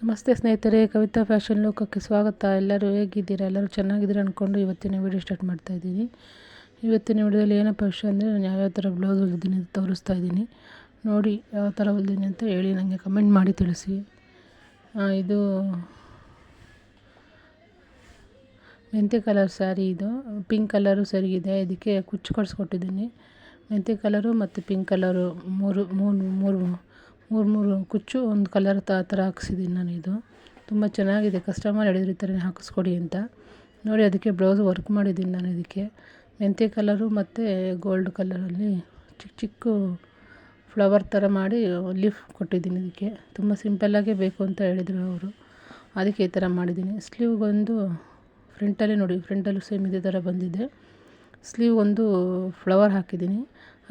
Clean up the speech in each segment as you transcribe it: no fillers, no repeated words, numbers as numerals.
ನಮಸ್ತೆ ಸ್ನೇಹಿತರೆ, ಕವಿತಾ ಫ್ಯಾಷನ್ ಲೋಕಕ್ಕೆ ಸ್ವಾಗತ. ಎಲ್ಲರೂ ಹೇಗಿದ್ದೀರಾ? ಎಲ್ಲರೂ ಚೆನ್ನಾಗಿದ್ದೀರಾ ಅಂದ್ಕೊಂಡು ಇವತ್ತಿನ ವಿಡಿಯೋ ಸ್ಟಾರ್ಟ್ ಮಾಡ್ತಾ ಇದ್ದೀನಿ. ಇವತ್ತಿನ ವಿಡಿಯೋದಲ್ಲಿ ಏನಪ್ಪ ವಿಷಯ ಅಂದರೆ, ನಾನು ಯಾವ್ಯಾವ ಥರ ಬ್ಲೌಸ್ ಹೊಲಿದ್ದೀನಿ ಅಂತ ತೋರಿಸ್ತಾ ಇದ್ದೀನಿ. ನೋಡಿ ಯಾವ ಥರ ಹೊಲಿದ್ದೀನಿ ಅಂತ ಹೇಳಿ ನನಗೆ ಕಮೆಂಟ್ ಮಾಡಿ ತಿಳಿಸಿ. ಇದು ಮೆಂತ್ಯ ಕಲರ್ ಸ್ಯಾರಿ, ಇದು ಪಿಂಕ್ ಕಲರು ಸರಿಗಿದೆ. ಇದಕ್ಕೆ ಕುಚ್ಚು ಕೊಡಿಸ್ಕೊಟ್ಟಿದ್ದೀನಿ. ಮೆಂತ್ಯ ಕಲರು ಮತ್ತು ಪಿಂಕ್ ಕಲರು ಮೂರು ಕುಚ್ಚು ಒಂದು ಕಲರ್ ಥರ ಹಾಕ್ಸಿದ್ದೀನಿ ನಾನು. ಇದು ತುಂಬ ಚೆನ್ನಾಗಿದೆ. ಕಸ್ಟಮರ್ ಹೇಳಿದ್ರು ಈ ಥರನೇ ಹಾಕಿಸ್ಕೊಡಿ ಅಂತ. ನೋಡಿ, ಅದಕ್ಕೆ ಬ್ಲೌಸ್ ವರ್ಕ್ ಮಾಡಿದ್ದೀನಿ ನಾನು. ಇದಕ್ಕೆ ಮೆಂತ್ಯ ಕಲರು ಮತ್ತು ಗೋಲ್ಡ್ ಕಲರಲ್ಲಿ ಚಿಕ್ಕ ಚಿಕ್ಕ ಫ್ಲವರ್ ಥರ ಮಾಡಿ ಲೀಫ್ ಕೊಟ್ಟಿದ್ದೀನಿ. ಇದಕ್ಕೆ ತುಂಬ ಸಿಂಪಲ್ಲಾಗೇ ಬೇಕು ಅಂತ ಹೇಳಿದರು ಅವರು, ಅದಕ್ಕೆ ಈ ಥರ ಮಾಡಿದ್ದೀನಿ. ಸ್ಲೀವ್ಗೊಂದು ಫ್ರಂಟಲ್ಲಿ ನೋಡಿ, ಫ್ರಂಟಲ್ಲೂ ಸೇಮ್ ಇದೇ ಥರ ಬಂದಿದೆ. ಸ್ಲೀವ್ ಒಂದು ಫ್ಲವರ್ ಹಾಕಿದ್ದೀನಿ,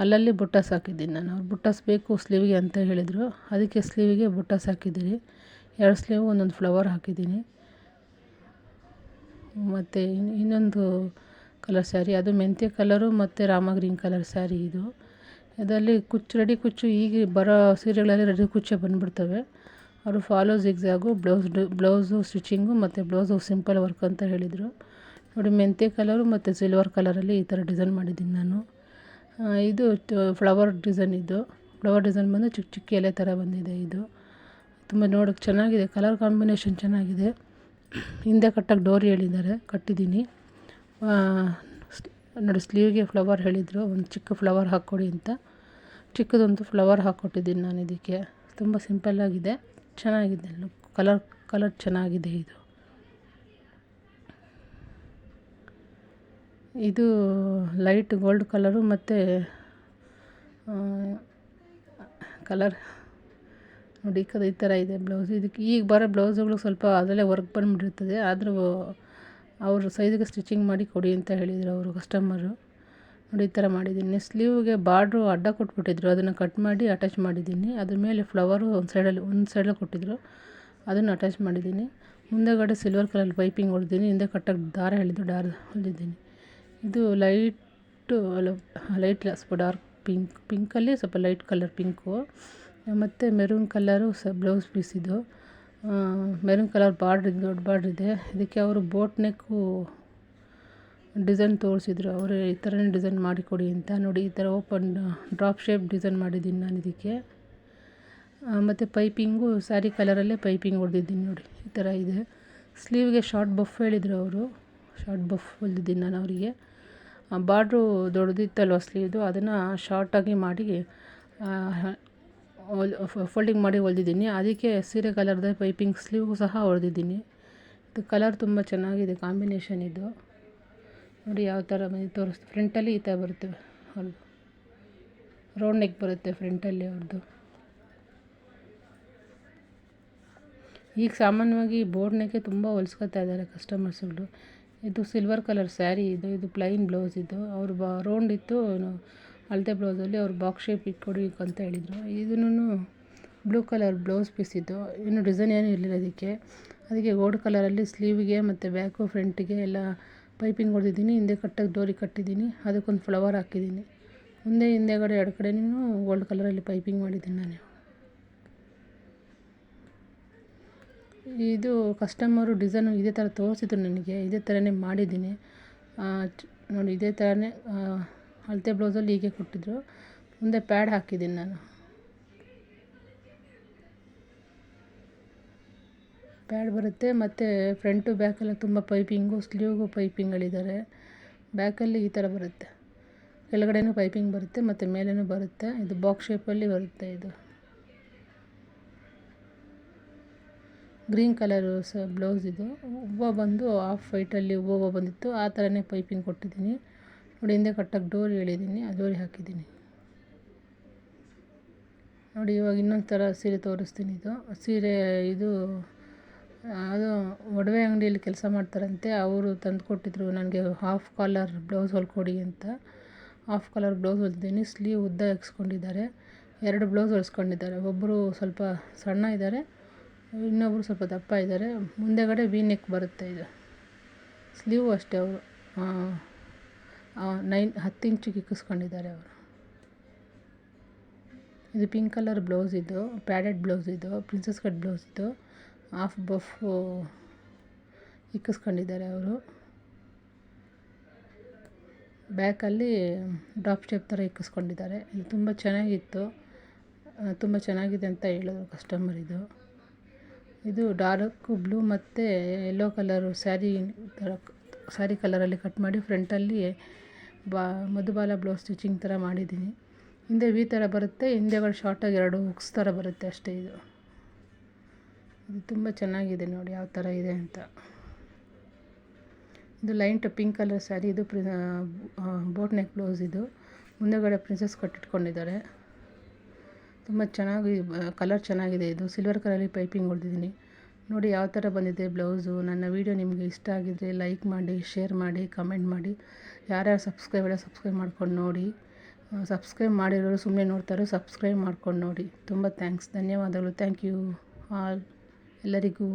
ಅಲ್ಲಲ್ಲಿ ಬುಟ್ಟಾಸ್ ಹಾಕಿದ್ದೀನಿ ನಾನು. ಅವ್ರು ಬುಟ್ಟಾಸ್ ಬೇಕು ಸ್ಲೀವ್ಗೆ ಅಂತ ಹೇಳಿದರು, ಅದಕ್ಕೆ ಸ್ಲೀವಿಗೆ ಬುಟ್ಟಾಸ್ ಹಾಕಿದ್ದೀನಿ. 2 ಸ್ಲೀವ್ ಒಂದೊಂದು ಫ್ಲವರ್ ಹಾಕಿದ್ದೀನಿ. ಮತ್ತು ಇನ್ನೊಂದು ಕಲರ್ ಸ್ಯಾರಿ, ಅದು ಮೆಂತ್ಯ ಕಲರು ಮತ್ತು ರಾಮ ಗ್ರೀನ್ ಕಲರ್ ಸ್ಯಾರಿ. ಇದು ಅದರಲ್ಲಿ ರೆಡಿ ಕುಚ್ಚು ಈಗ ಬರೋ ಸೀರೆಗಳಲ್ಲಿ ರೆಡಿ ಕುಚ್ಚೆ ಬಂದುಬಿಡ್ತವೆ. ಅವರು ಫಾಲೋ ಜಿಗ್ಜಾಗು ಬ್ಲೌಸು ಸ್ಟಿಚಿಂಗು ಮತ್ತು ಬ್ಲೌಸು ಸಿಂಪಲ್ ವರ್ಕ್ ಅಂತ ಹೇಳಿದರು. ನೋಡಿ, ಮೆಂತ್ಯ ಕಲರು ಮತ್ತು ಸಿಲ್ವರ್ ಕಲರಲ್ಲಿ ಈ ಥರ ಡಿಸೈನ್ ಮಾಡಿದ್ದೀನಿ ನಾನು. ಇದು ಫ್ಲವರ್ ಡಿಸೈನ್. ಇದು ಫ್ಲವರ್ ಡಿಸೈನ್ ಬಂದು ಚಿಕ್ಕ ಚಿಕ್ಕ ಎಲೆ ಥರ ಬಂದಿದೆ. ಇದು ತುಂಬ ನೋಡೋಕ್ಕೆ ಚೆನ್ನಾಗಿದೆ, ಕಲರ್ ಕಾಂಬಿನೇಷನ್ ಚೆನ್ನಾಗಿದೆ. ಹಿಂದೆ ಕಟ್ಟಕ್ಕೆ ಡೋರಿ ಹೇಳಿದ್ದಾರೆ, ಕಟ್ಟಿದ್ದೀನಿ. ನೋಡಿ, ಸ್ಲೀವ್ಗೆ ಫ್ಲವರ್ ಹೇಳಿದರು, ಒಂದು ಚಿಕ್ಕ ಫ್ಲವರ್ ಹಾಕ್ಕೊಡಿ ಅಂತ. ಚಿಕ್ಕದೊಂದು ಫ್ಲವರ್ ಹಾಕ್ಕೊಟ್ಟಿದ್ದೀನಿ ನಾನು. ಇದಕ್ಕೆ ತುಂಬ ಸಿಂಪಲ್ಲಾಗಿದೆ, ಚೆನ್ನಾಗಿದೆ. ಕಲರ್ ಚೆನ್ನಾಗಿದೆ. ಇದು ಲೈಟ್ ಗೋಲ್ಡ್ ಕಲರು ಮತ್ತು ಕಲರ್ ನೋಡಿ ಈ ಥರ ಇದೆ ಬ್ಲೌಸ್. ಇದಕ್ಕೆ ಈಗ ಬರೋ ಬ್ಲೌಸ್ಗಳು ಸ್ವಲ್ಪ ಅದರಲ್ಲೇ ವರ್ಕ್ ಬಂದುಬಿಟ್ಟಿರ್ತದೆ, ಆದರೂ ಅವರು ಸೈಜ್ಗೆ ಸ್ಟಿಚಿಂಗ್ ಮಾಡಿ ಕೊಡಿ ಅಂತ ಹೇಳಿದರು ಅವರು ಕಸ್ಟಮರು. ನೋಡಿ, ಈ ಥರ ಮಾಡಿದ್ದೀನಿ. ಸ್ಲೀವ್ಗೆ ಬಾರ್ಡ್ರು ಅಡ್ಡ ಕೊಟ್ಬಿಟ್ಟಿದ್ರು, ಅದನ್ನು ಕಟ್ ಮಾಡಿ ಅಟ್ಯಾಚ್ ಮಾಡಿದ್ದೀನಿ. ಅದ್ರ ಮೇಲೆ ಫ್ಲವರು ಒಂದು ಸೈಡಲ್ಲಿ ಕೊಟ್ಟಿದ್ರು, ಅದನ್ನು ಅಟ್ಯಾಚ್ ಮಾಡಿದ್ದೀನಿ. ಮುಂದೆಗಡೆ ಸಿಲ್ವರ್ ಕಲರ್ ಪೈಪಿಂಗ್ ಹೊಡೆದಿದ್ದೀನಿ. ಹಿಂದೆ ಕಟ್ಟಕ್ಕೆ ದಾರ ದಾರ ಹೊಲಿದ್ದೀನಿ. ಇದು ಲೈಟ್ ಸ್ವಲ್ಪ ಡಾರ್ಕ್ ಪಿಂಕಲ್ಲಿ ಸ್ವಲ್ಪ ಲೈಟ್ ಕಲರ್ ಪಿಂಕು ಮತ್ತು ಮೆರೂನ್ ಕಲರು ಬ್ಲೌಸ್ ಪೀಸ್. ಇದು ಮೆರೂನ್ ಕಲರ್ ದೊಡ್ಡ ಬಾರ್ಡ್ರ್ ಇದೆ. ಇದಕ್ಕೆ ಅವರು ಬೋಟ್ ನೆಕ್ಕು ಡಿಸೈನ್ ತೋರಿಸಿದ್ರು, ಅವರು ಈ ಥರನೇ ಡಿಸೈನ್ ಮಾಡಿಕೊಡಿ ಅಂತ. ನೋಡಿ, ಈ ಥರ ಓಪನ್ ಡ್ರಾಪ್ ಶೇಪ್ ಡಿಸೈನ್ ಮಾಡಿದ್ದೀನಿ ನಾನು ಇದಕ್ಕೆ. ಮತ್ತು ಪೈಪಿಂಗು ಸ್ಯಾರಿ ಕಲರಲ್ಲೇ ಪೈಪಿಂಗ್ ಹೊಡೆದಿದ್ದೀನಿ. ನೋಡಿ, ಈ ಥರ ಇದೆ. ಸ್ಲೀವ್ಗೆ ಶಾರ್ಟ್ ಬಫ್ ಹೇಳಿದರು ಅವರು, ಶಾರ್ಟ್ ಬಫ್ ಹೊಲಿದಿದ್ದೀನಿ ನಾನು ಅವರಿಗೆ. ಬಾರ್ಡ್ರು ದೊಡ್ಡದಿತ್ತಲ್ವ ಸ್ಲೀವ್ದು, ಅದನ್ನು ಶಾರ್ಟಾಗಿ ಮಾಡಿ ಫೋಲ್ಡಿಂಗ್ ಮಾಡಿ ಹೊಲ್ದಿದ್ದೀನಿ. ಅದಕ್ಕೆ ಸೀರೆ ಕಲರ್ದ ಪೈಪಿಂಗ್ ಸ್ಲೀವ್ಗೂ ಸಹ ಹೊಡೆದಿದ್ದೀನಿ. ಇದು ಕಲರ್ ತುಂಬ ಚೆನ್ನಾಗಿದೆ, ಕಾಂಬಿನೇಷನ್. ಇದು ನೋಡಿ ಯಾವ ಥರ ತೋರಿಸ್ತು. ಫ್ರಂಟಲ್ಲಿ ಈ ಥರ ಬರುತ್ತೆ, ಅವ್ರದ್ದು ರೌಂಡ್ ನೆಕ್ ಬರುತ್ತೆ ಫ್ರಂಟಲ್ಲಿ ಅವ್ರದ್ದು. ಈಗ ಸಾಮಾನ್ಯವಾಗಿ ಬೋರ್ಡ್ ನೆಕ್ಕೆ ತುಂಬ ಹೊಲ್ಸ್ಕೊತಾ ಇದ್ದಾರೆ ಕಸ್ಟಮರ್ಸ್ಗಳು. ಇದು ಸಿಲ್ವರ್ ಕಲರ್ ಸ್ಯಾರಿ. ಇದು ಪ್ಲೈನ್ ಬ್ಲೌಸ್. ಇದು ಅವರು ರೌಂಡ್ ಇತ್ತು ಅಳತೆ ಬ್ಲೌಸಲ್ಲಿ, ಅವರು ಬಾಕ್ಸ್ ಶೇಪ್ ಇಟ್ಕೊಡಿ ಅಂತ ಹೇಳಿದರು. ಇದನ್ನು ಬ್ಲೂ ಕಲರ್ ಬ್ಲೌಸ್ ಪೀಸ್. ಇದು ಇನ್ನು ಡಿಸೈನ್ ಏನೂ ಇರಲಿಲ್ಲ ಅದಕ್ಕೆ ಗೋಲ್ಡ್ ಕಲರಲ್ಲಿ ಸ್ಲೀವಿಗೆ ಮತ್ತು ಬ್ಯಾಕು ಫ್ರಂಟಿಗೆ ಎಲ್ಲ ಪೈಪಿಂಗ್ ಹೊಡೆದಿದ್ದೀನಿ. ಹಿಂದೆ ಕಟ್ಟಕ್ಕೆ ಡೋರಿ ಕಟ್ಟಿದ್ದೀನಿ, ಅದಕ್ಕೊಂದು ಫ್ಲವರ್ ಹಾಕಿದ್ದೀನಿ. ಹಿಂದೆಗಡೆ 2 ಕಡೆನೂ ಗೋಲ್ಡ್ ಕಲರಲ್ಲಿ ಪೈಪಿಂಗ್ ಮಾಡಿದ್ದೀನಿ ನಾನು. ಇದು ಕಸ್ಟಮರು ಡಿಸೈನು ಇದೇ ಥರ ತೋರಿಸಿದ್ರು ನನಗೆ, ಇದೇ ಥರನೇ ಮಾಡಿದ್ದೀನಿ. ನೋಡಿ, ಇದೇ ಥರನೇ ಅಳತೆ ಬ್ಲೌಸಲ್ಲಿ ಹೀಗೆ ಕೊಟ್ಟಿದ್ರು. ಮುಂದೆ ಪ್ಯಾಡ್ ಹಾಕಿದ್ದೀನಿ ನಾನು. ಪ್ಯಾಡ್ ಬರುತ್ತೆ ಮತ್ತು ಫ್ರಂಟು ಬ್ಯಾಕೆಲ್ಲ ತುಂಬ ಪೈಪಿಂಗು, ಸ್ಲೀವ್ಗೂ ಪೈಪಿಂಗ್ಗಳಿದ್ದಾರೆ. ಬ್ಯಾಕಲ್ಲಿ ಈ ಥರ ಬರುತ್ತೆ, ಕೆಳಗಡೆನೂ ಪೈಪಿಂಗ್ ಬರುತ್ತೆ ಮತ್ತು ಮೇಲೇನೂ ಬರುತ್ತೆ. ಇದು ಬಾಕ್ಸ್ ಶೇಪಲ್ಲಿ ಬರುತ್ತೆ. ಇದು ಗ್ರೀನ್ ಕಲರು ಬ್ಲೌಸ್. ಇದು ಹೂವು ಬಂದು ಆಫ್ ವೈಟಲ್ಲಿ ಹೂವು ಬಂದಿತ್ತು, ಆ ಥರನೇ ಪೈಪಿಂಗ್ ಕೊಟ್ಟಿದ್ದೀನಿ. ನೋಡಿ, ಹಿಂದೆ ಕಟ್ಟಕ್ಕೆ ಡೋರಿ ಹೇಳಿದ್ದೀನಿ, ಆ ಡೋರಿ ಹಾಕಿದ್ದೀನಿ. ನೋಡಿ, ಇವಾಗ ಇನ್ನೊಂದು ಥರ ಸೀರೆ ತೋರಿಸ್ತೀನಿ. ಇದು ಸೀರೆ, ಅದು ಒಡವೆ ಅಂಗಡಿಯಲ್ಲಿ ಕೆಲಸ ಮಾಡ್ತಾರಂತೆ, ಅವರು ತಂದು ಕೊಟ್ಟಿದ್ರು ನನಗೆ ಹಾಫ್ ಕಾಲರ್ ಬ್ಲೌಸ್ ಹೊಲ್ಕೊಡಿ ಅಂತ. ಹಾಫ್ ಕಲರ್ ಬ್ಲೌಸ್ ಹೊಲ್ದಿದ್ದೀನಿ. ಸ್ಲೀವ್ ಉದ್ದ ಎಕ್ಸ್ಕೊಂಡಿದ್ದಾರೆ, 2 ಬ್ಲೌಸ್ ಹೊಲಿಸ್ಕೊಂಡಿದ್ದಾರೆ. ಒಬ್ಬರು ಸ್ವಲ್ಪ ಸಣ್ಣ ಇದ್ದಾರೆ, ಇನ್ನೊಬ್ಬರು ಸ್ವಲ್ಪ ದಪ್ಪ ಇದ್ದಾರೆ. ಮುಂದೆಗಡೆ ವಿ ನೆಕ್ ಬರುತ್ತೆ. ಇದು ಸ್ಲೀವ್ ಅಷ್ಟೇ, ಅವರು 10 ಇಂಚಿಗೆ ಇಕ್ಕಿಸ್ಕೊಂಡಿದ್ದಾರೆ ಅವರು. ಇದು ಪಿಂಕ್ ಕಲರ್ ಬ್ಲೌಸ್. ಇದು ಪ್ಯಾಡೆಡ್ ಬ್ಲೌಸ್. ಇದು ಪ್ರಿನ್ಸಸ್ ಕಟ್ ಬ್ಲೌಸ್. ಇದು ಹಾಫ್ ಬಫು ಇಕ್ಕಿಸ್ಕೊಂಡಿದ್ದಾರೆ ಅವರು. ಬ್ಯಾಕಲ್ಲಿ ಡ್ರಾಪ್ ಶೇಪ್ ಥರ ಇಕ್ಕಿಸ್ಕೊಂಡಿದ್ದಾರೆ. ಇದು ತುಂಬ ಚೆನ್ನಾಗಿತ್ತು, ತುಂಬ ಚೆನ್ನಾಗಿದೆ ಅಂತ ಹೇಳಿದ್ರು ಕಸ್ಟಮರ್. ಇದು ಡಾರ್ಕ್ ಬ್ಲೂ ಮತ್ತು ಯೆಲ್ಲೋ ಕಲರು ಸ್ಯಾರಿ ಕಲರಲ್ಲಿ ಕಟ್ ಮಾಡಿ ಫ್ರಂಟಲ್ಲಿ ಮಧುಬಾಲ ಬ್ಲೌಸ್ ಸ್ಟಿಚಿಂಗ್ ಥರ ಮಾಡಿದ್ದೀನಿ. ಹಿಂದೆ ವಿ ಥರ ಬರುತ್ತೆ, ಹಿಂದೆಗಳು ಶಾರ್ಟಾಗಿ 2 ಹುಕ್ಸ್ ಥರ ಬರುತ್ತೆ ಅಷ್ಟೇ. ಇದು ತುಂಬ ಚೆನ್ನಾಗಿದೆ ನೋಡಿ ಯಾವ ಥರ ಇದೆ ಅಂತ. ಇದು ಲೈಟ್ ಪಿಂಕ್ ಕಲರ್ ಸ್ಯಾರಿ. ಇದು ಬೋಟ್ ನೆಕ್ ಬ್ಲೌಸ್. ಇದು ಮುಂದೆಗಡೆ ಪ್ರಿನ್ಸಸ್ ಕಟ್ಟಿಟ್ಕೊಂಡಿದ್ದಾರೆ. ತುಂಬ ಚೆನ್ನಾಗಿ ಕಲರ್ ಚೆನ್ನಾಗಿದೆ. ಇದು ಸಿಲ್ವರ್ ಕಲರಲ್ಲಿ ಪೈಪಿಂಗ್ ಹೊಡೆದಿದ್ದೀನಿ ನೋಡಿ ಯಾವ ಥರ ಬಂದಿದೆ ಬ್ಲೌಸು. ನನ್ನ ವೀಡಿಯೋ ನಿಮಗೆ ಇಷ್ಟ ಆಗಿದ್ದರೆ ಲೈಕ್ ಮಾಡಿ, ಶೇರ್ ಮಾಡಿ, ಕಮೆಂಟ್ ಮಾಡಿ. ಯಾರ್ಯಾರು ಸಬ್ಸ್ಕ್ರೈಬ್ ಮಾಡ್ಕೊಂಡು ನೋಡಿ. ಸಬ್ಸ್ಕ್ರೈಬ್ ಮಾಡಿರೋರು ಸುಮ್ಮನೆ ನೋಡ್ತಾರೆ, ಸಬ್ಸ್ಕ್ರೈಬ್ ಮಾಡ್ಕೊಂಡು ನೋಡಿ. ತುಂಬ ಥ್ಯಾಂಕ್ಸ್, ಧನ್ಯವಾದಗಳು. ಥ್ಯಾಂಕ್ ಯು ಆಲ್ ಎಲ್ಲರಿಗೂ.